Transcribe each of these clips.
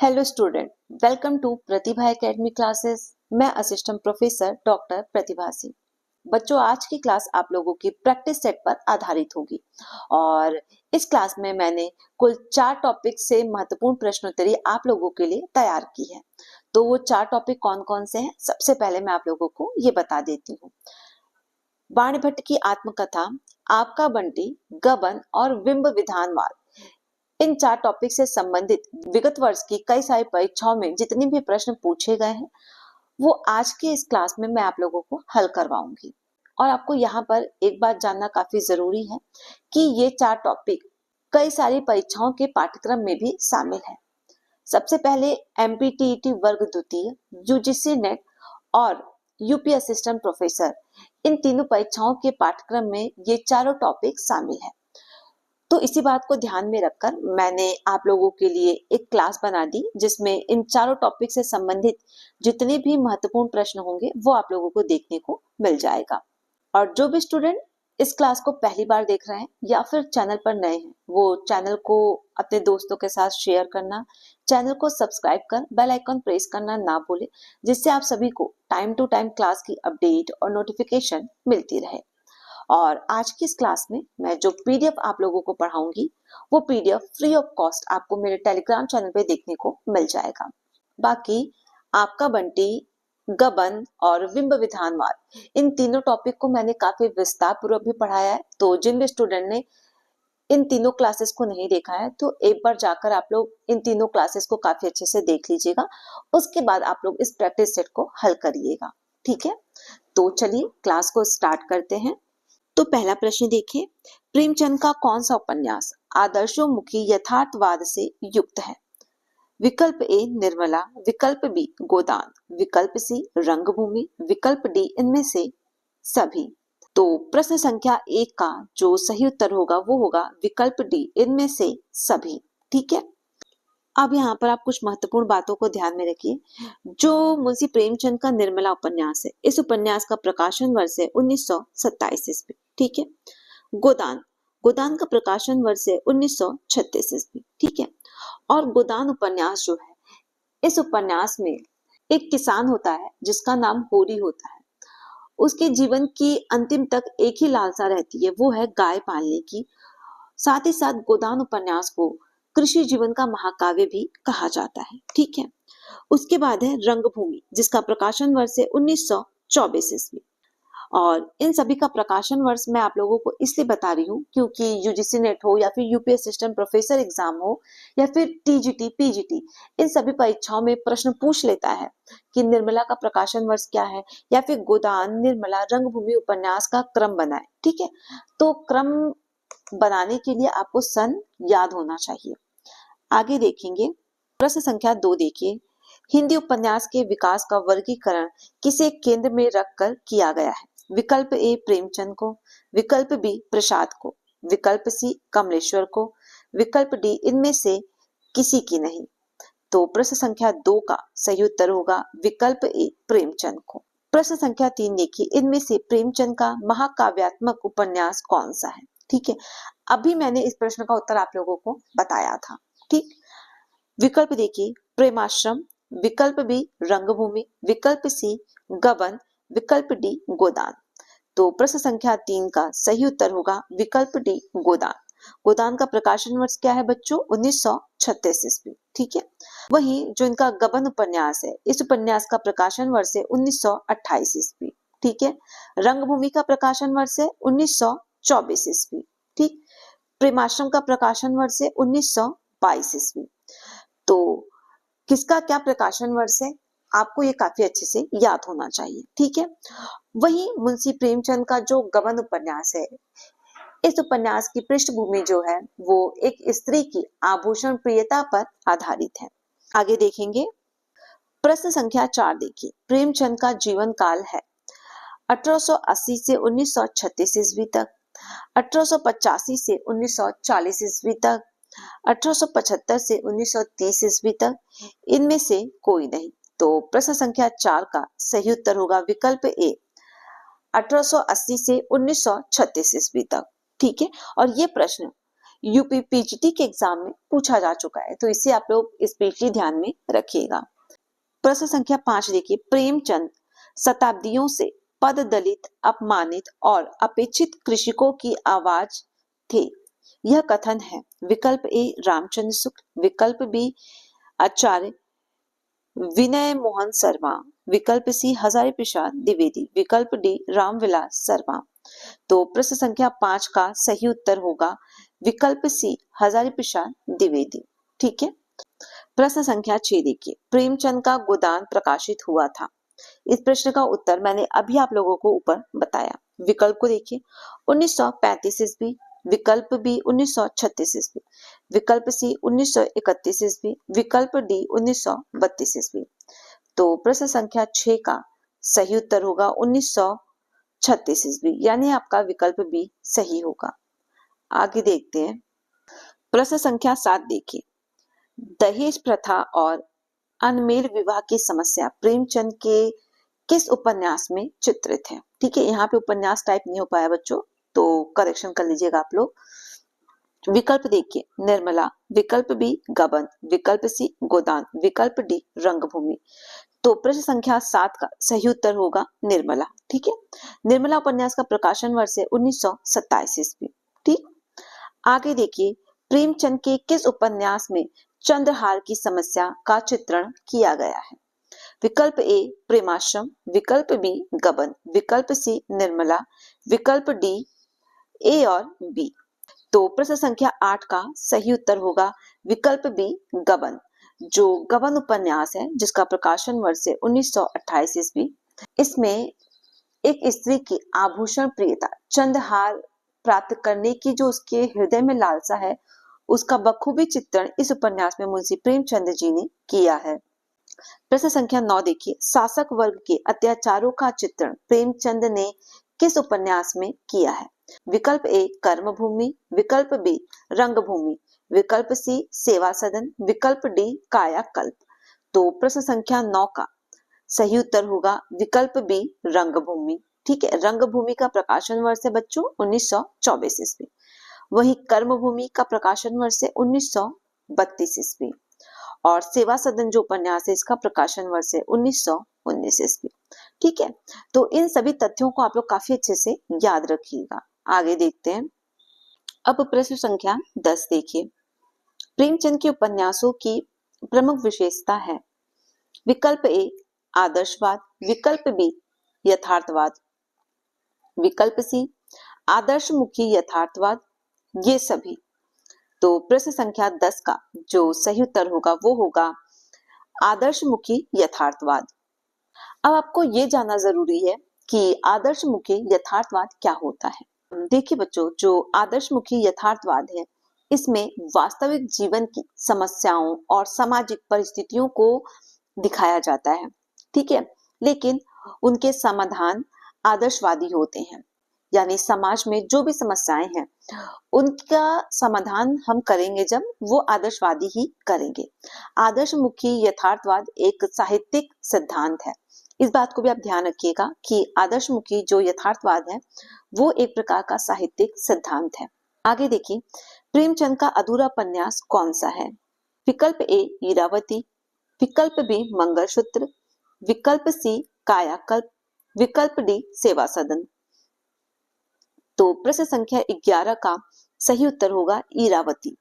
Hello student, welcome to Pratibha academy classes. मैं assistant professor doctor Pratibha Singh. बच्चों, आज की क्लास आप लोगों की प्रैक्टिस सेट पर आधारित होगी और इस क्लास में मैंने कुल 4 टॉपिक से महत्वपूर्ण प्रश्नोत्तरी आप लोगों के लिए तैयार की है। तो वो 4 टॉपिक कौन कौन से हैं, सबसे पहले मैं आप लोगों को ये बता देती हूँ। बाणभट्ट की आत्मकथा, आपका बंटी, गबन और बिंब विधानवाद। इन 4 टॉपिक से संबंधित विगत वर्ष की कई सारी परीक्षाओं में जितने भी प्रश्न पूछे गए हैं वो आज के इस क्लास में मैं आप लोगों को हल करवाऊंगी। और आपको यहाँ पर एक बात जानना काफी जरूरी है कि ये 4 टॉपिक कई सारी परीक्षाओं के पाठ्यक्रम में भी शामिल है। सबसे पहले एमपीटीईटी वर्ग द्वितीय, यूजीसी नेट और यूपी असिस्टेंट प्रोफेसर, इन तीनों परीक्षाओं के पाठ्यक्रम में ये चारों टॉपिक शामिल है। तो इसी बात को ध्यान में रखकर मैंने आप लोगों के लिए एक क्लास बना दी जिसमें इन चारों टॉपिक से संबंधित जितने भी महत्वपूर्ण प्रश्न होंगे वो आप लोगों को देखने को मिल जाएगा। और जो भी स्टूडेंट इस क्लास को पहली बार देख रहे हैं या फिर चैनल पर नए हैं, वो चैनल को अपने दोस्तों के साथ शेयर करना, चैनल को सब्सक्राइब कर बेल आइकन प्रेस करना ना भूलें, जिससे आप सभी को टाइम टू टाइम क्लास की अपडेट और नोटिफिकेशन मिलती रहे। और आज की इस क्लास में मैं जो पीडीएफ आप लोगों को पढ़ाऊंगी वो पीडीएफ फ्री ऑफ कॉस्ट आपको मेरे टेलीग्राम चैनल पे देखने को मिल जाएगा। बाकी आपका बंटी, गबन और बिंब विधानवाद, इन तीनों टॉपिक को मैंने काफी विस्तार पूर्वक भी पढ़ाया है। तो जिन भी स्टूडेंट ने इन तीनों क्लासेस को नहीं देखा है तो एक बार जाकर आप लोग इन तीनों क्लासेस को काफी अच्छे से देख लीजिएगा। उसके बाद आप लोग इस प्रैक्टिस सेट को हल करिएगा, ठीक है। तो चलिए क्लास को स्टार्ट करते हैं। तो पहला प्रश्न देखिए, प्रेमचंद का कौन सा उपन्यास आदर्शोन्मुखी यथार्थवाद से युक्त है? विकल्प ए निर्मला, विकल्प बी गोदान, विकल्प सी रंगभूमि, विकल्प डी इनमें से सभी। तो प्रश्न संख्या 1 का जो सही उत्तर होगा वो होगा विकल्प डी इनमें से सभी, ठीक है। अब यहाँ पर आप कुछ महत्वपूर्ण बातों को ध्यान में रखिए। जो मुंशी प्रेमचंद का निर्मला उपन्यास है, इस उपन्यास का प्रकाशन वर्ष है 1927 ईस्वी, ठीक है। गोदान, गोदान का प्रकाशन वर्ष है 1936 ईस्वी, ठीक है। और गोदान उपन्यास जो है, इस उपन्यास में एक किसान होता है जिसका नाम होरी होता है। उसके जीवन की अंतिम तक एक ही लालसा रहती है, वो है गाय पालने की। साथ ही साथ गोदान उपन्यास को कृषि जीवन का महाकाव्य भी कहा जाता है, ठीक है। उसके बाद है रंगभूमि, जिसका प्रकाशन वर्ष है 1924 ईस्वी। और इन सभी का प्रकाशन वर्ष मैं आप लोगों को इसलिए बता रही हूँ क्योंकि यूजीसी नेट हो या फिर यूपी असिस्टेंट प्रोफेसर एग्जाम हो या फिर टीजीटी, पीजीटी, इन सभी परीक्षाओं में प्रश्न पूछ लेता है कि निर्मला का प्रकाशन वर्ष क्या है, या फिर गोदान, निर्मला, रंगभूमि उपन्यास का क्रम बनाए, ठीक है। तो क्रम बनाने के लिए आपको सन याद होना चाहिए। आगे देखेंगे, प्रश्न संख्या 2 देखिए, हिंदी उपन्यास के विकास का वर्गीकरण किसे केंद्र में रखकर किया गया है? विकल्प ए प्रेमचंद को, विकल्प बी प्रसाद को, विकल्प सी कमलेश्वर को, विकल्प डी इनमें से किसी की नहीं। तो प्रश्न संख्या 2 का सही उत्तर होगा विकल्प ए प्रेमचंद को। प्रश्न संख्या 3 देखिए, इनमें से प्रेमचंद का महाकाव्यात्मक उपन्यास कौन सा है? ठीक है, अभी मैंने इस प्रश्न का उत्तर आप लोगों को बताया था, ठीक। विकल्प देखिए, प्रेमाश्रम, विकल्प बी रंगभूमि, विकल्प सी गबन, विकल्प डी गोदान। तो प्रश्न संख्या 3 का सही उत्तर होगा विकल्प डी गोदान। गोदान का प्रकाशन वर्ष क्या है बच्चों? 1936 ईस्वी, ठीक है। वहीं जो इनका गबन उपन्यास है, इस उपन्यास का प्रकाशन वर्ष है 1928 ईस्वी, ठीक है। रंगभूमि का प्रकाशन वर्ष है 1924 ईस्वी, ठीक। प्रेमाश्रम का प्रकाशन वर्ष है 1922 ईस्वी। तो किसका क्या प्रकाशन वर्ष है आपको ये काफी अच्छे से याद होना चाहिए, ठीक है। वहीं मुंशी प्रेमचंद का जो गबन उपन्यास है, इस उपन्यास की पृष्ठभूमि जो है वो एक स्त्री की आभूषण प्रियता पर आधारित है। आगे देखेंगे, प्रश्न संख्या 4 देखिए, प्रेमचंद का जीवन काल है 1880 से 1936 ईस्वी तक, 1885 से 1940 ईस्वी तक, 1875 से 1930 ईस्वी तक, इनमें से कोई नहीं। तो प्रश्न संख्या 4 का सही उत्तर होगा विकल्प ए 1880 से 1936 ईस्वी तक, ठीक है। और ये प्रश्न यूपी पीजीटी के एग्जाम में पूछा जा चुका है, तो इसे आप लोग स्पेशली ध्यान में रखिएगा। प्रश्न संख्या 5 देखिए, प्रेमचंद शताब्दियों से पद दलित, अपमानित और अपेक्षित कृषकों की आवाज थे। यह कथन है। विकल्प ए रामचंद्र शुक्ल, विकल्प बी आचार्य विनय मोहन शर्मा, विकल्प सी हजारी प्रसाद द्विवेदी, विकल्प डी रामविलास शर्मा। तो प्रश्न संख्या 5 का सही उत्तर होगा विकल्प सी हजारी प्रसाद द्विवेदी। ठीक है। प्रश्न संख्या 6 देखिए, प्रेमचंद का गोदान प्रकाशित हुआ था। इस प्रश्न का उत्तर मैंने अभी आप लोगों को ऊपर बताया। विकल्प को देखिए, 1935 ईस्वी, विकल्प बी 1936 ईस्वी, विकल्प सी 1931 ईस्वी, विकल्प डी 1932 ईस्वी। तो प्रश्न संख्या 6 का सही उत्तर होगा 1936 ईस्वी, यानी आपका विकल्प बी सही होगा। आगे देखते हैं। प्रश्न संख्या 7 देखिए, दहेज प्रथा और अनमेल विवाह की समस्या प्रेमचंद के किस उपन्यास में चित्रित है। ठीक है, यहाँ पे उपन्यास टाइप नहीं हो पाया बच्चों, तो करेक्शन कर लीजिएगा आप लोग। विकल्प देखिए, निर्मला, विकल्प बी गबन, विकल्प सी गोदान, विकल्प डी रंगभूमि। तो प्रश्न संख्या 7 का सही उत्तर होगा निर्मला। ठीक है, निर्मला उपन्यास का प्रकाशन वर्ष है 1927 ईस्वी। ठीक, आगे देखिए, प्रेमचंद के किस उपन्यास में चंद्रहार की समस्या का चित्रण किया गया है। विकल्प ए प्रेमाश्रम, विकल्प बी गबन, विकल्प सी निर्मला, विकल्प डी ए और बी। तो प्रश्न संख्या 8 का सही उत्तर होगा विकल्प बी गबन, जो गबन उपन्यास है जिसका प्रकाशन वर्ष है 1928 ईस्वी। इसमें एक स्त्री की आभूषण प्रियता, चंद्रहार प्राप्त करने की जो उसके हृदय में लालसा है, उसका बखूबी चित्रण इस उपन्यास में मुंशी प्रेमचंद जी ने किया है। प्रश्न संख्या 9 देखिए, शासक वर्ग के अत्याचारों का चित्रण प्रेमचंद ने किस उपन्यास में किया है। विकल्प ए कर्मभूमि, विकल्प बी रंगभूमि, विकल्प सी सेवा सदन, विकल्प डी कायाकल्प। तो प्रश्न संख्या 9 का सही उत्तर होगा विकल्प बी रंगभूमि। ठीक है, रंगभूमि का प्रकाशन वर्ष है बच्चों 1924 ईस्वी, वहीं कर्मभूमि का प्रकाशन वर्ष है 1932 ईस्वी, और सेवा सदन जो उपन्यास है इसका प्रकाशन वर्ष है 1919 ईस्वी। ठीक है, तो इन सभी तथ्यों को आप लोग काफी अच्छे से याद रखिएगा। आगे देखते हैं। अब प्रश्न संख्या 10 देखिए, प्रेमचंद के उपन्यासों की प्रमुख विशेषता है। विकल्प ए आदर्शवाद, विकल्प बी यथार्थवाद, विकल्प सी आदर्शमुखी यथार्थवाद, ये सभी। तो प्रश्न संख्या 10 का जो सही उत्तर होगा वो होगा आदर्शमुखी यथार्थवाद। अब आपको ये जानना जरूरी है कि आदर्शमुखी यथार्थवाद क्या होता है। देखिए बच्चों, जो आदर्शमुखी यथार्थवाद है, इसमें वास्तविक जीवन की समस्याओं और सामाजिक परिस्थितियों को दिखाया जाता है। ठीक है, लेकिन उनके समाधान आदर्शवादी होते हैं, यानी समाज में जो भी समस्याएं हैं उनका समाधान हम करेंगे जब वो आदर्शवादी ही करेंगे। आदर्शमुखी यथार्थवाद एक साहित्यिक सिद्धांत है। इस बात को भी आप ध्यान रखिएगा कि आदर्शमुखी जो यथार्थवाद है वो एक प्रकार का साहित्यिक सिद्धांत है। आगे देखिए, प्रेमचंद का अधूरा उपन्यास कौन सा है। विकल्प ए ईरावती, विकल्प बी मंगलसूत्र, विकल्प सी कायाकल्प, विकल्प डी सेवा सदन। तो प्रश्न संख्या 11 का सही उत्तर होगा ईरावती।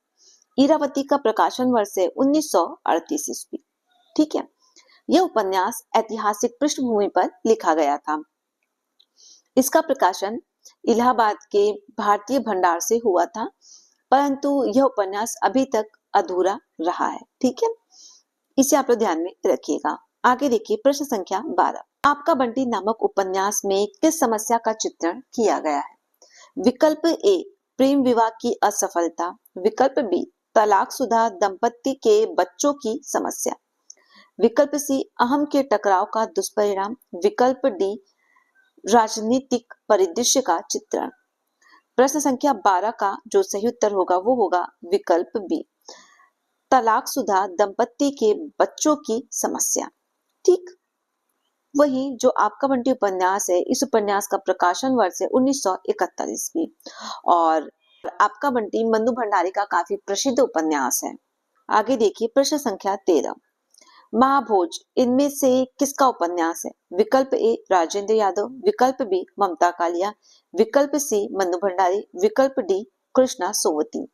ईरावती का प्रकाशन वर्ष है 1938 ईस्वी। ठीक है, यह उपन्यास ऐतिहासिक पृष्ठभूमि पर लिखा गया था। इसका प्रकाशन इलाहाबाद के भारतीय भंडार से हुआ था, परंतु यह उपन्यास अभी तक अधूरा रहा है। ठीक है, इसे आप लोग ध्यान में रखिएगा। आगे देखिए, प्रश्न संख्या 12, आपका बंटी नामक उपन्यास में किस समस्या का चित्रण किया गया है। विकल्प ए प्रेम विवाह की असफलता, विकल्प बी तलाकशुदा दंपति के बच्चों की समस्या, विकल्प सी अहम के टकराव का दुष्परिणाम, विकल्प डी राजनीतिक परिदृश्य का चित्रण। प्रश्न संख्या 12 का जो सही उत्तर होगा वो होगा विकल्प बी तलाकशुदा दंपति के बच्चों की समस्या। ठीक, वही जो आपका बंटी उपन्यास है, इस उपन्यास का प्रकाशन वर्ष है 1971 ईस्वी, और आपका बंटी मन्नू भंडारी का काफी प्रसिद्ध उपन्यास है। आगे देखिए प्रश्न संख्या 13। महाभोज इनमें से किसका उपन्यास है? विकल्प ए राजेंद्र यादव, विकल्प बी ममता कालिया, विकल्प सी मन्नू भंडारी, विकल्प डी कृष्णा सोवती।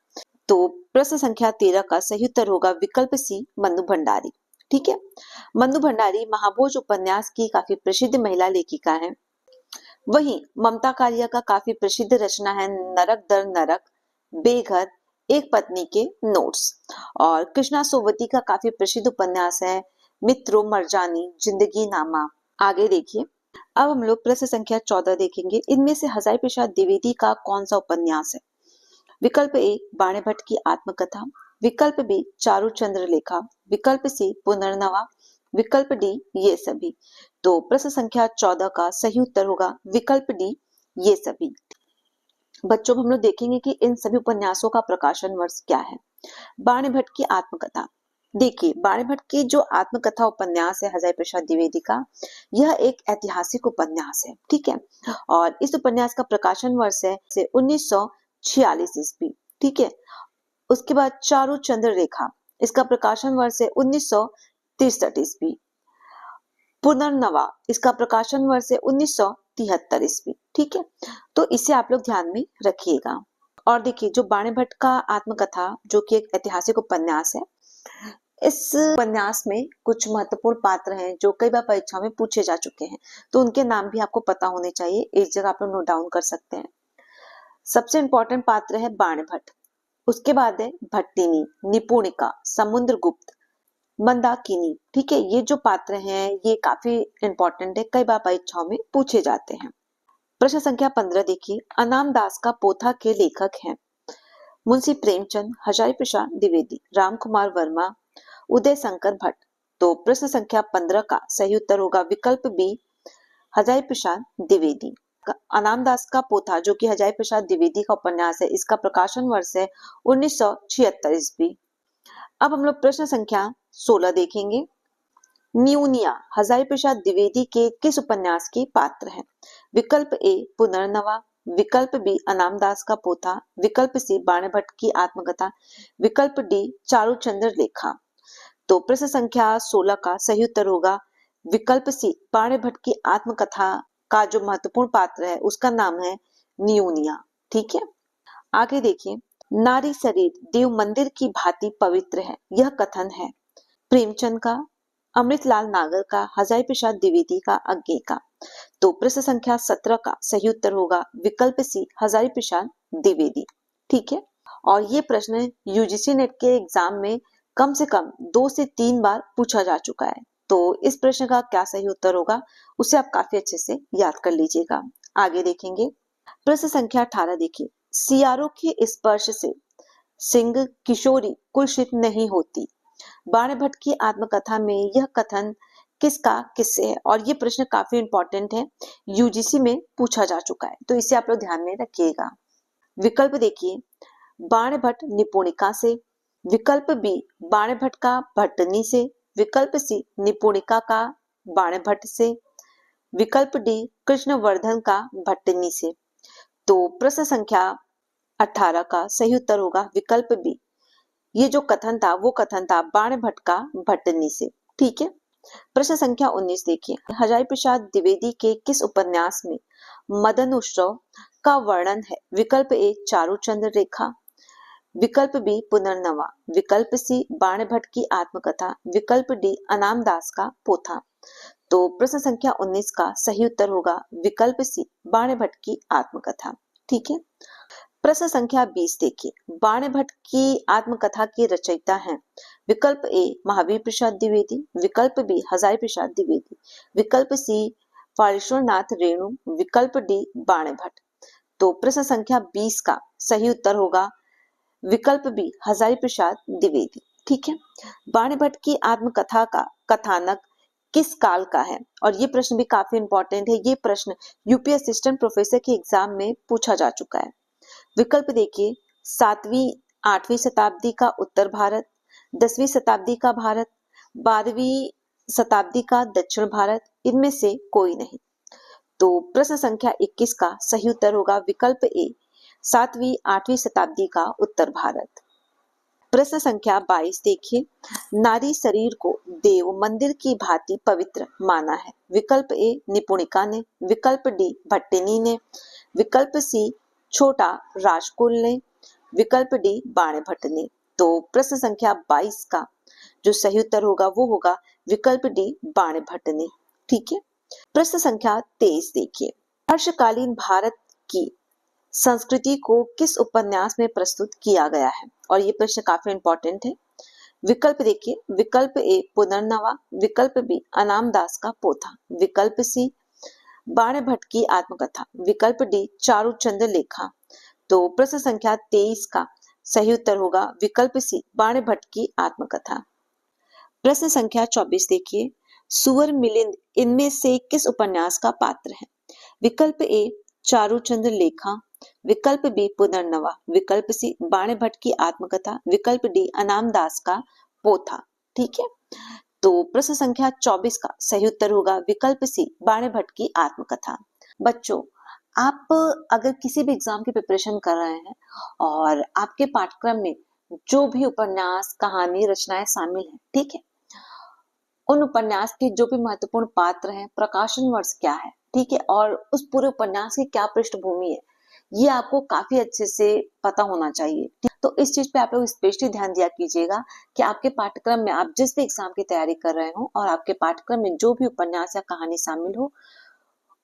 तो प्रश्न संख्या 13 का सही उत्तर होगा विकल्प सी मन्नू भंडारी। ठीक है। मन्नू भंडारी महाभोज उपन्यास की काफी प्रसिद्ध महिला लेखिका है। वहीं ममता कालिया का काफी प्रसिद्ध रचना है नरक दर नरक, बेघर, एक पत्नी के नोट्स। और कृष्णा सोवती का काफी प्रसिद्ध उपन्यास है मित्रों मरजानी जिंदगी नामा। आगे देखिए अब हम लोग प्रश्न संख्या 14 देखेंगे। इनमें से हजारी प्रसाद द्विवेदी का कौन सा उपन्यास है? विकल्प ए बाणे भट्ट की आत्मकथा, विकल्प बी चारुचंद्र लेखा, विकल्प सी पुनर्नवा, विकल्प डी ये सभी। तो प्रश्न संख्या 14 का सही उत्तर होगा विकल्प डी ये सभी। बच्चों हम लोग देखेंगे कि इन सभी उपन्यासों का प्रकाशन वर्ष क्या है। बाणे भट्ट की आत्मकथा, देखिए बाणे भट्ट की जो आत्मकथा उपन्यास है हजारी प्रसाद द्विवेदी का, यह एक ऐतिहासिक उपन्यास है। ठीक है। और इस उपन्यास का प्रकाशन वर्ष है 1946 ईस्वी। ठीक है। उसके बाद चारुचंद्र रेखा, इसका प्रकाशन वर्ष है 1963 ईस्वी। पुनर्नवा, इसका प्रकाशन वर्ष है 1973 ईस्वी। ठीक है। तो इसे आप लोग ध्यान में रखिएगा। और देखिए जो बाणे भट्ट का आत्मकथा जो कि एक ऐतिहासिक उपन्यास है, इस उपन्यास में कुछ महत्वपूर्ण पात्र हैं जो कई बार परीक्षा में पूछे जा चुके हैं, तो उनके नाम भी आपको पता होने चाहिए। एक जगह आप लोग नोट डाउन कर सकते हैं। सबसे इंपॉर्टेंट पात्र है बाणे भट्ट, उसके बाद है भट्टिनी, निपुणिका, समुद्रगुप्त, मंदाकिनी। ठीक है। ये जो पात्र हैं ये काफी इंपॉर्टेंट है, कई बार परीक्षाओं में पूछे जाते हैं। प्रश्न संख्या 15 देखिए। अनाम दास का पोथा के लेखक हैं मुंशी प्रेमचंद, हजारी प्रसाद द्विवेदी, राम कुमार वर्मा, उदय शंकर भट्ट। तो प्रश्न संख्या 15 का सही उत्तर होगा विकल्प बी हजारी प्रसाद द्विवेदी। अनाम दास का पोथा जो कि हजारी प्रसाद द्विवेदी का उपन्यास है, इसका प्रकाशन वर्ष है 1976 ईस्वी। अब हम लोग प्रश्न संख्या 16 देखेंगे। न्यूनिया हजारी प्रसाद द्विवेदी के किस उपन्यास के पात्र हैं? विकल्प ए पुनर्नवा, विकल्प बी अनाम दास का पोथा, विकल्प सी बाणे भट्ट की आत्मकथा, विकल्प डी चारुचंद्र लेखा। तो प्रश्न संख्या 16 का सही उत्तर होगा विकल्प सी बाणे भट्ट की आत्मकथा का जो महत्वपूर्ण पात्र है उसका नाम है न्यूनिया। ठीक है। आगे देखिए। नारी शरीर देव मंदिर की भांति पवित्र है, यह कथन है प्रेमचंद का, अमृतलाल नागर का, हजारी प्रसाद द्विवेदी का, अज्ञे का। तो प्रश्न संख्या 17 का सही उत्तर होगा विकल्प सी हजारी प्रसाद द्विवेदी। ठीक है। और ये प्रश्न यूजीसी नेट के एग्जाम में कम से कम 2 से 3 बार पूछा जा चुका है। तो इस प्रश्न का क्या सही उत्तर होगा उसे आप काफी अच्छे से याद कर लीजिएगा। आगे देखेंगे। प्रश्न संख्या 18 देखिए। सियारों के स्पर्श से सिंह किशोरी कुलषित नहीं होती, बाणे भट्ट की आत्मकथा में यह कथन किसका किससे है? और ये प्रश्न काफी इंपॉर्टेंट है, यूजीसी में पूछा जा चुका है, तो इसे आप लोग ध्यान में रखिएगा। विकल्प देखिए बाणे भट्ट निपुणिका से, विकल्प बी बाणे भट्ट का भट्टनी से, विकल्प सी निपुणिका का बाणे भट्ट से, विकल्प डी कृष्णवर्धन का भट्टनी से। तो प्रश्न संख्या 18 का सही उत्तर होगा विकल्प बी, ये जो कथन था वो कथन था बाणे भट्ट का भट्टनी से। ठीक है। प्रश्न संख्या 19 देखिए। हजारी प्रसाद द्विवेदी के किस उपन्यास में मदन उत्सव का वर्णन है? विकल्प ए चारुचंद्र रेखा, विकल्प बी पुनर्नवा, विकल्प सी बाणे भट्ट की आत्मकथा, विकल्प डी अनाम दास का पोथा। तो प्रश्न संख्या 19 का सही उत्तर होगा विकल्प सी बाणे भट्ट की आत्मकथा। ठीक है। प्रश्न संख्या 20 देखिए। बाणे भट्ट की आत्मकथा की रचयिता हैं विकल्प ए महावीर प्रसाद द्विवेदी, विकल्प बी हजारी प्रसाद द्विवेदी, विकल्प सी फालेश्वरनाथ रेणु, विकल्प डी बाणे भट्ट। तो प्रश्न संख्या 20 का सही उत्तर होगा विकल्प बी हजारी प्रसाद द्विवेदी। ठीक है। बाणे भट्ट की आत्मकथा का कथानक किस काल का है? और ये प्रश्न भी काफी इंपॉर्टेंट है, ये प्रश्न यूपी असिस्टेंट प्रोफेसर के एग्जाम में पूछा जा चुका है। विकल्प देखिए 7वीं 8वीं शताब्दी का उत्तर भारत, 10वीं शताब्दी का भारत, 12वीं शताब्दी का दक्षिण भारत, इनमें से कोई नहीं। तो प्रश्न संख्या 21 का सही उत्तर होगा विकल्प ए 7वीं 8वीं शताब्दी का उत्तर भारत। प्रश्न संख्या 22 देखिए, नारी शरीर को देव मंदिर की भांति पवित्र माना है। विकल्प ए निपुणिका ने, विकल्प डी भट्टिनी ने, विकल्प सी छोटा राजकुल ने, विकल्प डी बाणभट्ट ने। तो प्रश्न संख्या 22 का जो सही उत्तर होगा वो होगा विकल्प डी बाणभट्ट ने। ठीक है। प्रश्न संख्या 23 देखिए, हर्षकालीन भारत की संस्कृति को किस उपन्यास में प्रस्तुत किया गया है? और ये प्रश्न काफी इंपॉर्टेंट है। विकल्प देखिए, विकल्प ए पुनर्नवा, विकल्प बी अनाम दास का पोथा, विकल्प सी बाणभट्ट की आत्मकथा, विकल्प डी चारुचंद्र लेखा। तो प्रश्न संख्या 23 का सही उत्तर होगा विकल्प सी बाणभट्ट की आत्मकथा। प्रश्न संख्या 24 देखिए, सुअर मिलिंद इनमें से किस उपन्यास का पात्र है? विकल्प ए चारुचंद्र लेखा, विकल्प बी पुनर्नवा, विकल्प सी बाणभट्ट की आत्मकथा, विकल्प डी अनाम दास का पोथा। ठीक है। तो प्रश्न संख्या 24 का सही उत्तर होगा विकल्प सी बाणभट्ट की आत्मकथा। बच्चों, आप अगर किसी भी एग्जाम की प्रिपरेशन कर रहे हैं और आपके पाठ्यक्रम में जो भी उपन्यास, कहानी, रचनाएं शामिल हैं, ठीक है, उन उपन्यास के जो भी महत्वपूर्ण पात्र हैं, प्रकाशन वर्ष क्या है, ठीक है, और उस पूरे उपन्यास की क्या पृष्ठभूमि है, ये आपको काफी अच्छे से पता होना चाहिए। तो इस चीज पे आप लोग स्पेशली ध्यान दिया कीजिएगा कि आपके पाठ्यक्रम में आप जिस भी एग्जाम की तैयारी कर रहे हो और आपके पाठ्यक्रम में जो भी उपन्यास या कहानी शामिल हो,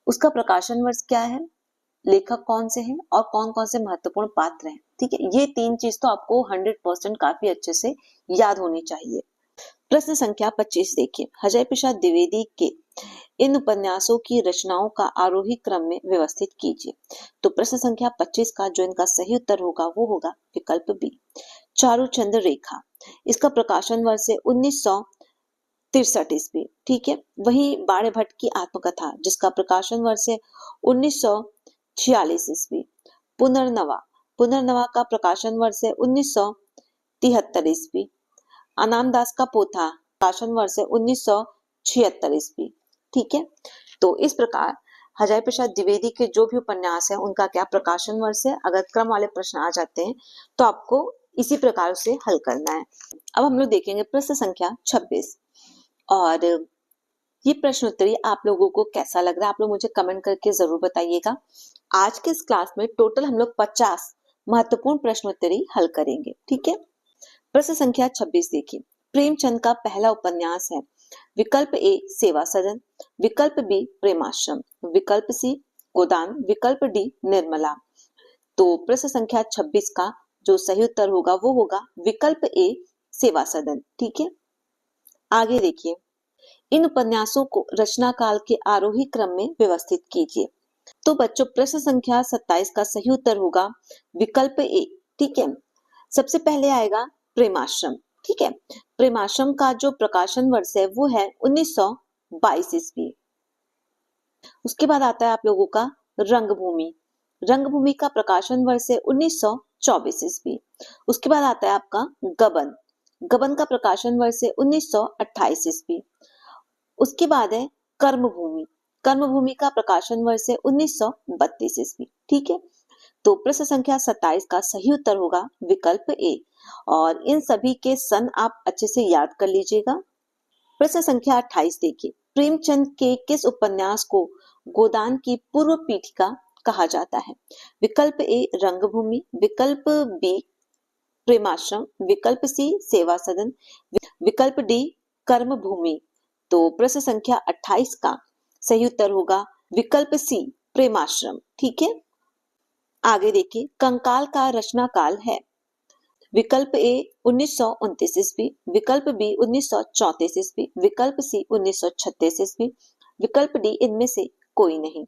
उसका प्रकाशन वर्ष क्या है, लेखक कौन से हैं और कौन कौन से महत्वपूर्ण पात्र हैं। ठीक है, ये 3 चीज तो आपको 100% काफी अच्छे से याद होनी चाहिए। प्रश्न संख्या 25 देखिए, अजय प्रसाद द्विवेदी के इन उपन्यासों की रचनाओं का आरोही क्रम में व्यवस्थित कीजिए। तो प्रश्न संख्या 25 का जो इनका सही उत्तर होगा वो होगा विकल्प बी चारुचंद्र रेखा। इसका प्रकाशन वर्ष है 1963 ईस्वी। ठीक है। वहीं बाणभट्ट की आत्मकथा जिसका प्रकाशन वर्ष है 1946 ईस्वी। पुनर्नवा, पुनर्नवा का प्रकाशन वर्ष है 1973 ईस्वी। अनाम दास का पोथा प्रकाशन वर्ष है 1976 ईस्वी। ठीक है। तो इस प्रकार अजय प्रसाद द्विवेदी के जो भी उपन्यास है उनका क्या प्रकाशन वर्ष है, अगर क्रम वाले प्रश्न आ जाते हैं तो आपको इसी प्रकार से हल करना है। अब हम लोग देखेंगे प्रश्न संख्या 26 और ये प्रश्न उत्तरी आप लोगों को कैसा लग रहा है, आप लोग मुझे कमेंट करके जरूर बताइएगा। आज के इस क्लास में टोटल हम लोग 50 महत्वपूर्ण प्रश्न उत्तरी हल करेंगे। ठीक है। प्रश्न संख्या 26 देखिए, प्रेमचंद का पहला उपन्यास है। विकल्प ए सेवा सदन, विकल्प बी प्रेमाश्रम, विकल्प सी गोदान, विकल्प डी निर्मला। तो प्रश्न संख्या 26 का जो सही उत्तर होगा वो होगा विकल्प ए सेवा सदन। ठीक है। आगे देखिए, इन उपन्यासों को रचना काल के आरोही क्रम में व्यवस्थित कीजिए। तो बच्चों प्रश्न संख्या 27 का सही उत्तर होगा विकल्प ए। ठीक है। सबसे पहले आएगा प्रेमाश्रम। ठीक है। प्रेमाश्रम का जो प्रकाशन वर्ष है वो है 1922 ईस्वी। उसके बाद आता है आप लोगों का रंगभूमि। रंगभूमि का प्रकाशन वर्ष है 1924 ईस्वी। उसके बाद आता है आपका गबन। गबन का प्रकाशन वर्ष है 1928 ईस्वी। उसके बाद है कर्मभूमि। कर्मभूमि का प्रकाशन वर्ष है 1932 ईस्वी। ठीक है। तो प्रश्न संख्या 27 का सही उत्तर होगा विकल्प ए और इन सभी के सन आप अच्छे से याद कर लीजिएगा। प्रश्न संख्या 28 देखिए, प्रेमचंद के किस उपन्यास को गोदान की पूर्व पीठिका कहा जाता है? विकल्प ए रंगभूमि, विकल्प बी प्रेमाश्रम, विकल्प सी सेवा सदन, विकल्प डी कर्मभूमि। तो प्रश्न संख्या 28 का सही उत्तर होगा विकल्प सी प्रेमाश्रम। ठीक है। आगे देखिए, कंकाल का रचना काल है। विकल्प ए 1929 ईस्वी, विकल्प बी 1934 ईस्वी, विकल्प सी 1936 ईस्वी, विकल्प डी इनमें से कोई नहीं।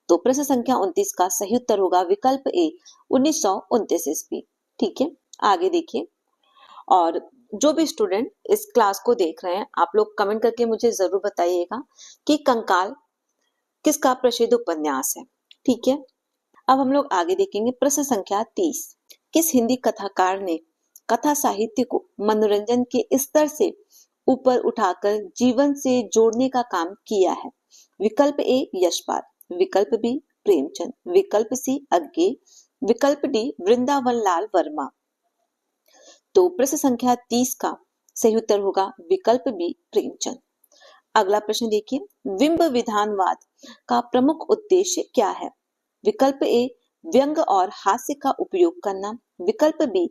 तो प्रश्न संख्या 29 का सही उत्तर होगा विकल्प ए 1929 ईस्वी। ठीक है। आगे देखिए, और जो भी स्टूडेंट इस क्लास को देख रहे हैं आप लोग कमेंट करके मुझे जरूर बताइएगा कि कंकाल किसका प्रसिद्ध उपन्यास है। ठीक है। अब हम लोग आगे देखेंगे प्रश्न संख्या 30। किस हिंदी कथाकार ने कथा साहित्य को मनोरंजन के स्तर से ऊपर उठाकर जीवन से जोड़ने का काम किया है? विकल्प ए यशपाल, विकल्प बी प्रेमचंद, विकल्प सी अज्ञे, विकल्प डी वृंदावन लाल वर्मा। तो प्रश्न संख्या 30 का सही उत्तर होगा विकल्प बी प्रेमचंद। अगला प्रश्न देखिए, बिंब विधानवाद का प्रमुख उद्देश्य क्या है? विकल्प ए व्यंग और हास्य का उपयोग करना, विकल्प बी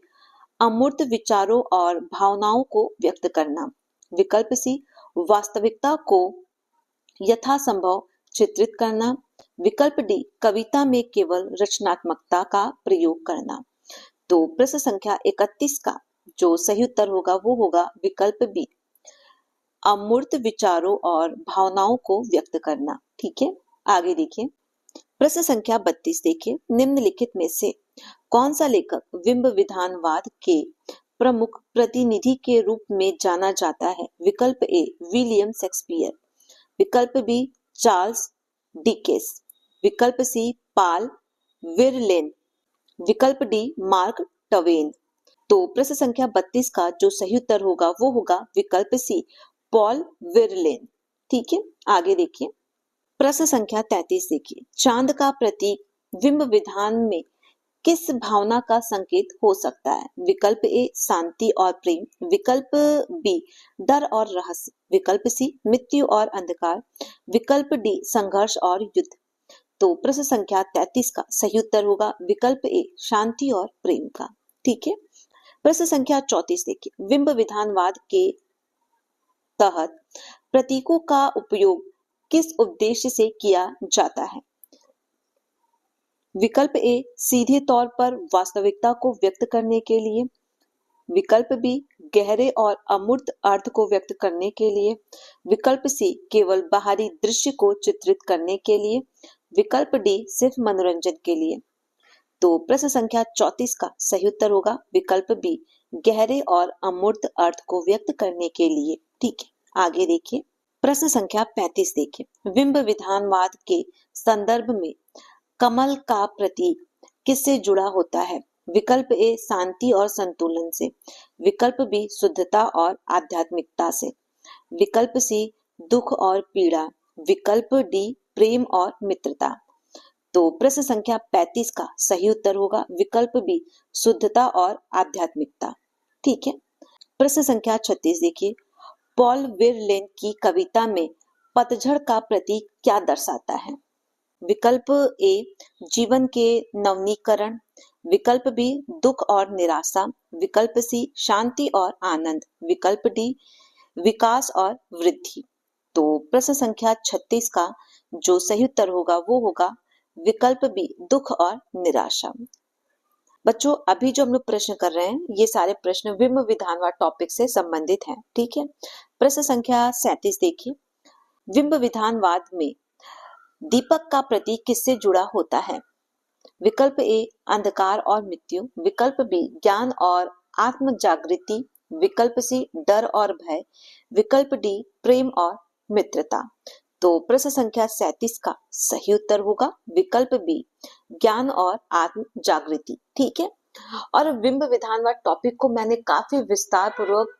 अमूर्त विचारों और भावनाओं को व्यक्त करना, विकल्प सी वास्तविकता को यथासंभव चित्रित करना, विकल्प डी कविता में केवल रचनात्मकता का प्रयोग करना। तो प्रश्न संख्या 31 का जो सही उत्तर होगा वो होगा विकल्प बी अमूर्त विचारों और भावनाओं को व्यक्त करना। ठीक है, आगे देखिए, प्रश्न संख्या 32 देखिए, निम्नलिखित में से कौन सा लेखक बिंब विधानवाद के प्रमुख प्रतिनिधि के रूप में जाना जाता है? विकल्प ए विलियम शेक्सपियर, विकल्प बी चार्ल्स डिकेंस, विकल्प सी पॉल वेरलेन, विकल्प डी मार्क ट्वेन। तो प्रश्न संख्या 32 का जो सही उत्तर होगा वो होगा विकल्प सी पॉल वेरलेन। ठीक है, आगे देखिए, प्रश्न संख्या 33 देखिए, चांद का प्रतीक बिंब विधान में किस भावना का संकेत हो सकता है? विकल्प ए शांति और प्रेम, विकल्प बी डर और रहस्य, विकल्प सी मृत्यु और अंधकार, विकल्प डी संघर्ष और युद्ध। तो प्रश्न संख्या 33 का सही उत्तर होगा विकल्प ए शांति और प्रेम का। ठीक है, प्रश्न संख्या 34 देखिए, बिंब विधानवाद के तहत प्रतीकों का उपयोग किस उद्देश्य से किया जाता है? विकल्प ए सीधे तौर पर वास्तविकता को व्यक्त करने के लिए, विकल्प बी गहरे और अमूर्त अर्थ को व्यक्त करने के लिए, विकल्प सी केवल बाहरी दृश्य को चित्रित करने के लिए, विकल्प डी सिर्फ मनोरंजन के लिए। तो प्रश्न संख्या 34 का सही उत्तर होगा विकल्प बी गहरे और अमूर्त अर्थ को व्यक्त करने के लिए। ठीक है, आगे देखिए, प्रश्न संख्या 35 देखिए, बिंब विधानवाद के संदर्भ में कमल का प्रतीक किससे जुड़ा होता है? विकल्प ए शांति और संतुलन से, विकल्प बी शुद्धता और आध्यात्मिकता से, विकल्प सी दुख और पीड़ा, विकल्प डी प्रेम और मित्रता। तो प्रश्न संख्या 35 का सही उत्तर होगा विकल्प बी शुद्धता और आध्यात्मिकता। ठीक है, प्रश्न संख्या 36 देखिए, पॉल वेरलेन की कविता में पतझड़ का प्रतीक क्या दर्शाता है? विकल्प ए जीवन के नवीनीकरण, विकल्प बी दुख और निराशा, विकल्प सी शांति और आनंद, विकल्प डी विकास और वृद्धि। तो प्रश्न संख्या 36 का जो सही उत्तर होगा वो होगा विकल्प बी दुख और निराशा। बच्चों, अभी जो हम लोग प्रश्न कर रहे हैं ये सारे प्रश्न बिंब विधानवाद टॉपिक से संबंधित हैं। ठीक है, प्रश्न संख्या 37 देखिए, बिंब विधानवाद में दीपक का प्रतीक किससे जुड़ा होता है? विकल्प ए अंधकार और मृत्यु, विकल्प बी ज्ञान और आत्म जागृति, विकल्प सी डर और भय, विकल्प डी प्रेम और मित्रता। तो प्रश्न संख्या 37 का सही उत्तर होगा विकल्प बी ज्ञान और आत्म जागृति। ठीक है, और बिंब विधानवाद टॉपिक को मैंने काफी विस्तार पूर्वक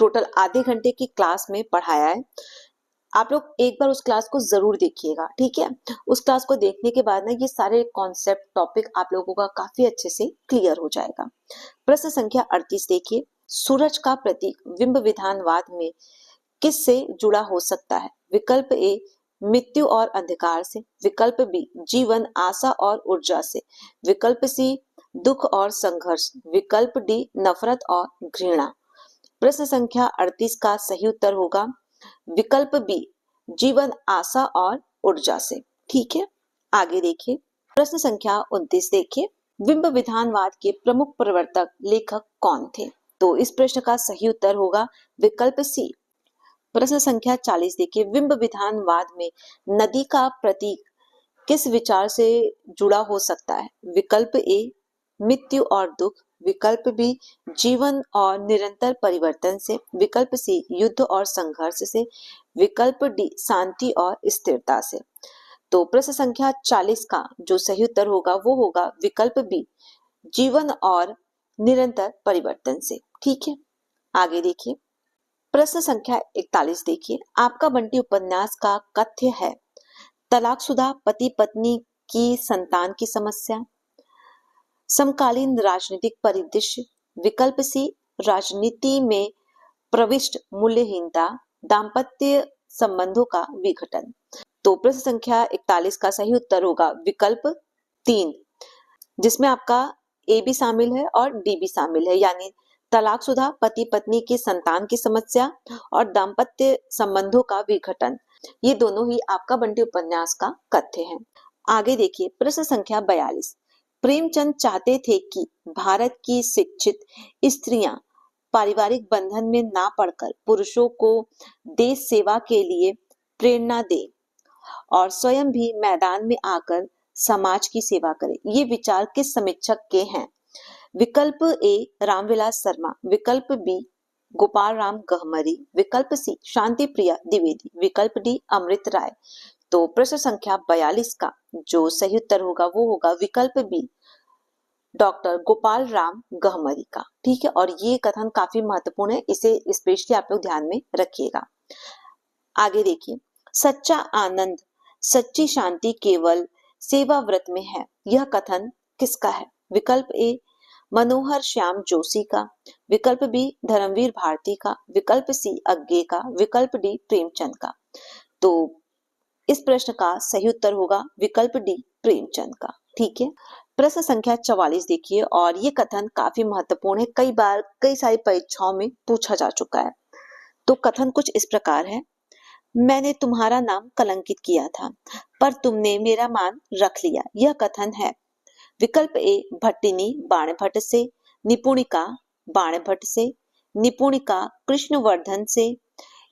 टोटल आधे घंटे की क्लास में पढ़ाया है। आप लोग एक बार उस क्लास को जरूर देखिएगा। ठीक है, उस क्लास को देखने के बाद ना ये सारे कॉन्सेप्ट टॉपिक आप लोगों का काफी अच्छे से क्लियर हो जाएगा। प्रश्न संख्या 38 देखिए, सूरज का प्रतीक बिंब विधानवाद में किससे जुड़ा हो सकता है? विकल्प ए मृत्यु और अंधकार से, विकल्प बी जीवन आशा और ऊर्जा से, विकल्प सी दुख और संघर्ष, विकल्प डी नफरत और घृणा। प्रश्न संख्या 38 का सही उत्तर होगा विकल्प बी जीवन आशा और ऊर्जा से। ठीक है, आगे देखिए, प्रश्न संख्या 29 देखिए, बिंब विधानवाद के प्रमुख प्रवर्तक लेखक कौन थे? तो इस प्रश्न का सही उत्तर होगा विकल्प सी। प्रश्न संख्या 40 देखिए, बिंब विधानवाद में नदी का प्रतीक किस विचार से जुड़ा हो सकता है? विकल्प ए मृत्यु और दुख, विकल्प बी जीवन और निरंतर परिवर्तन से, विकल्प सी युद्ध और संघर्ष से, विकल्प डी शांति और स्थिरता से। तो प्रश्न संख्या 40 का जो सही उत्तर होगा वो होगा विकल्प बी जीवन और निरंतर परिवर्तन से। ठीक है, आगे देखिए, प्रश्न संख्या 41 देखिए, आपका बंटी उपन्यास का कथ्य है तलाकशुदा पति पत्नी की संतान की समस्या, समकालीन राजनीतिक परिदृश्य, विकल्प सी राजनीति में प्रविष्ट मूल्यहीनता, दाम्पत्य संबंधों का विघटन। तो प्रश्न संख्या 41 का सही उत्तर होगा विकल्प 3, जिसमें आपका ए भी शामिल है और डी भी शामिल है, यानी तलाकशुदा पति पत्नी की संतान की समस्या और दाम्पत्य संबंधों का विघटन। ये दोनों ही आपका बंटी उपन्यास का कथ्य है। आगे देखिए प्रश्न संख्या 42। प्रेमचंद चाहते थे कि भारत की शिक्षित स्त्रियां पारिवारिक बंधन में ना पड़कर पुरुषों को देश सेवा के लिए प्रेरणा दे और स्वयं भी मैदान में आकर समाज की सेवा करे। ये विचार किस समीक्षक के हैं? विकल्प ए रामविलास शर्मा, विकल्प बी गोपाल राम गहमरी, विकल्प सी शांति प्रिया द्विवेदी, विकल्प डी अमृत राय। तो प्रश्न संख्या 42 का जो सही उत्तर होगा वो होगा विकल्प बी डॉक्टर गोपाल राम गहमरी का। ठीक है, और ये कथन काफी महत्वपूर्ण है, इसे स्पेशली आप लोग ध्यान में रखिएगा। आगे देखिए, सच्चा आनंद सच्ची शांति केवल सेवा व्रत में है, यह कथन किसका है? विकल्प ए मनोहर श्याम जोशी का, विकल्प बी धर्मवीर भारती का, विकल्प सी अज्ञे का, विकल्प डी प्रेमचंद का। तो इस प्रश्न का सही उत्तर होगा विकल्प डी प्रेमचंद का। ठीक है, प्रश्न संख्या 44 देखिए, और ये कथन काफी महत्वपूर्ण है, कई बार कई सारी परीक्षाओं में पूछा जा चुका है। तो कथन कुछ इस प्रकार है, मैंने तुम्हारा नाम कलंकित किया था पर तुमने मेरा मान रख लिया, यह कथन है। विकल्प ए भट्टिनी बाणभट्ट से, निपुणिका बाणभट्ट से, निपुणिका कृष्णवर्धन से,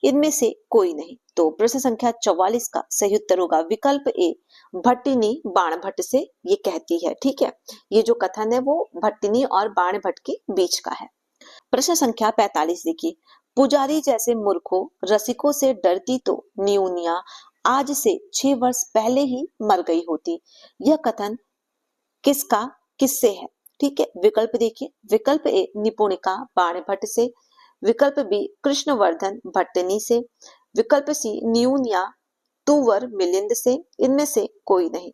इनमें से कोई नहीं। तो प्रश्न संख्या 44 का सही उत्तर होगा विकल्प ए भट्टिनी बाणभट्ट से ये कहती है। ठीक है, ये जो कथन है वो भट्टिनी और बाणभट्ट के बीच का है। प्रश्न संख्या 45 देखिए, पुजारी जैसे मूर्खों रसिकों से डरती तो न्यूनिया आज से 6 वर्ष पहले ही मर गई होती, यह कथन किसका किससे है? ठीक है, विकल्प देखिए, विकल्प ए निपुणिका बाणभट्ट से, विकल्प बी कृष्णवर्धन भट्टिनी से, विकल्प सी न्यूनिया तुवर मिलिंद से, इनमें से कोई नहीं।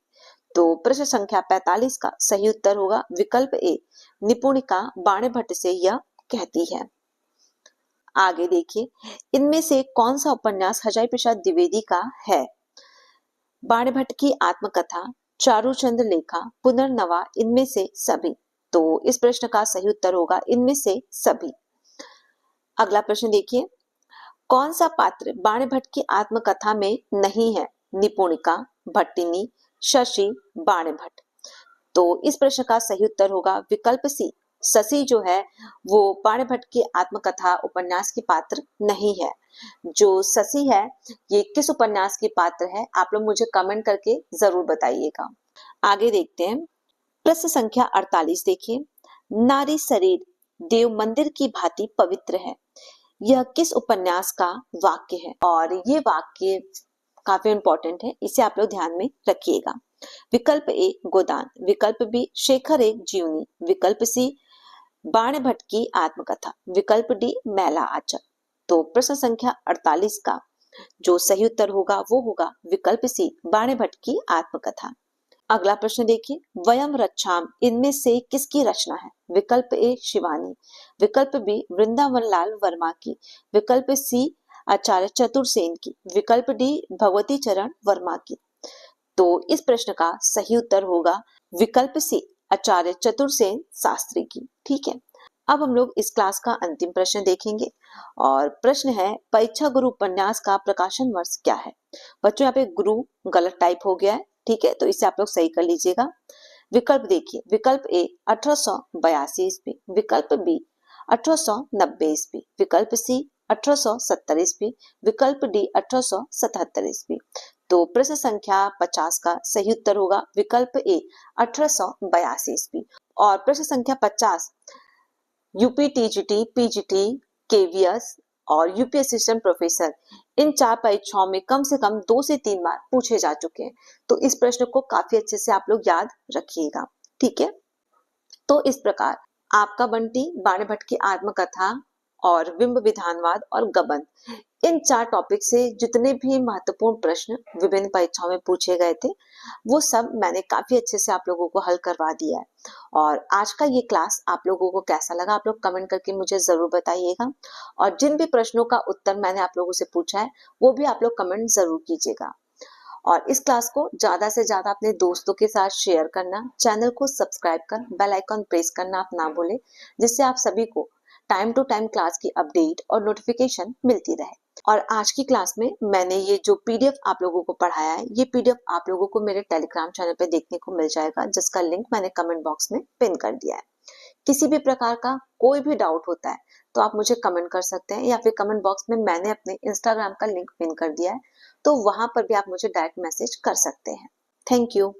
तो प्रश्न संख्या 45 का सही उत्तर होगा विकल्प ए निपुणिका बाणभट्ट से यह कहती है। आगे देखिए, इनमें से कौन सा उपन्यास हजारी प्रसाद द्विवेदी का है? बाणभट्ट की आत्मकथा, चारुचंद्र लेखा, पुनर्नवा, इनमें से सभी। तो इस प्रश्न का सही उत्तर होगा इनमें से सभी। अगला प्रश्न देखिए, कौन सा पात्र बाणभट्ट की आत्मकथा में नहीं है? निपुणिका, भट्टिनी, शशि, बाणभट्ट। तो इस प्रश्न का सही उत्तर होगा विकल्प सी शशि जो है वो बाणभट्ट की आत्मकथा उपन्यास की पात्र नहीं है। जो शशि है ये किस उपन्यास की पात्र है, आप लोग मुझे कमेंट करके जरूर बताइएगा। आगे देखते हैं, प्रश्न संख्या 48 देखिए, नारी शरीर देव मंदिर की भांति पवित्र है, यह किस उपन्यास का वाक्य है? और ये वाक्य काफी इंपॉर्टेंट है, इसे आप लोग ध्यान में रखिएगा। विकल्प ए गोदान, विकल्प बी शेखर एक जीवनी, विकल्प सी बाणभट्ट की आत्मकथा, विकल्प डी मैला आचर। तो प्रश्न संख्या 48 का जो सही उत्तर होगा वो होगा विकल्प सी बाणभट्ट की आत्मकथा। अगला प्रश्न देखिए, वयम रक्षाम इनमें से किसकी रचना है? विकल्प ए शिवानी, विकल्प बी वृंदावन लाल वर्मा की, विकल्प सी आचार्य चतुर्सेन की, विकल्प डी भगवती चरण वर्मा की। तो इस प्रश्न का सही उत्तर होगा विकल्प सी आचार्य चतुर्सेन शास्त्री की। ठीक है, अब हम लोग इस क्लास का अंतिम प्रश्न देखेंगे, और प्रश्न है परीक्षा गुरु उपन्यास का प्रकाशन वर्ष क्या है? बच्चों यहाँ पे गुरु गलत टाइप हो गया है, ठीक है, तो इसे आप लोग सही कर लीजिएगा। विकल्प देखिए, विकल्प ए 1882 ईस्वी, विकल्प बी 1890 ईस्वी, विकल्प सी 1870 ईस्वी, विकल्प डी 1877 ईस्वी। तो प्रश्न संख्या 50 का सही उत्तर होगा विकल्प ए 1882 ईस्वी। और प्रश्न संख्या 50 यूपी टीजीटी, पीजीटी, केवीएस और यूपी असिस्टेंट प्रोफेसर, इन 4 परीक्षाओं में कम से कम 2 से 3 बार पूछे जा चुके हैं। तो इस प्रश्न को काफी अच्छे से आप लोग याद रखिएगा। ठीक है, तो इस प्रकार आपका बंटी बाणभट्ट की आत्मकथा और बिंब विधानवाद और गबन, इन 4 टॉपिक से जितने भी महत्वपूर्ण प्रश्न विभिन्न परीक्षाओं में पूछे गए थे वो सब मैंने काफी अच्छे से आप लोगों को हल करवा दिया है। और आज का ये क्लास आप लोगों को कैसा लगा आप लोग कमेंट करके मुझे जरूर बताइएगा। और जिन भी प्रश्नों का उत्तर मैंने आप लोगों से पूछा है वो भी आप लोग कमेंट जरूर कीजिएगा। और इस क्लास को ज्यादा से ज्यादा अपने दोस्तों के साथ शेयर करना, चैनल को सब्सक्राइब कर बेल आइकन प्रेस करना आप ना भूलें, जिससे आप सभी को टाइम टू टाइम क्लास की अपडेट और नोटिफिकेशन मिलती रहे। और आज की क्लास में मैंने ये जो पीडीएफ आप लोगों को पढ़ाया है ये पीडीएफ आप लोगों को मेरे टेलीग्राम चैनल पे देखने को मिल जाएगा, जिसका लिंक मैंने कमेंट बॉक्स में पिन कर दिया है। किसी भी प्रकार का कोई भी डाउट होता है तो आप मुझे कमेंट कर सकते हैं, या फिर कमेंट बॉक्स में मैंने अपने इंस्टाग्राम का लिंक पिन कर दिया है तो वहां पर भी आप मुझे डायरेक्ट मैसेज कर सकते हैं। Thank you.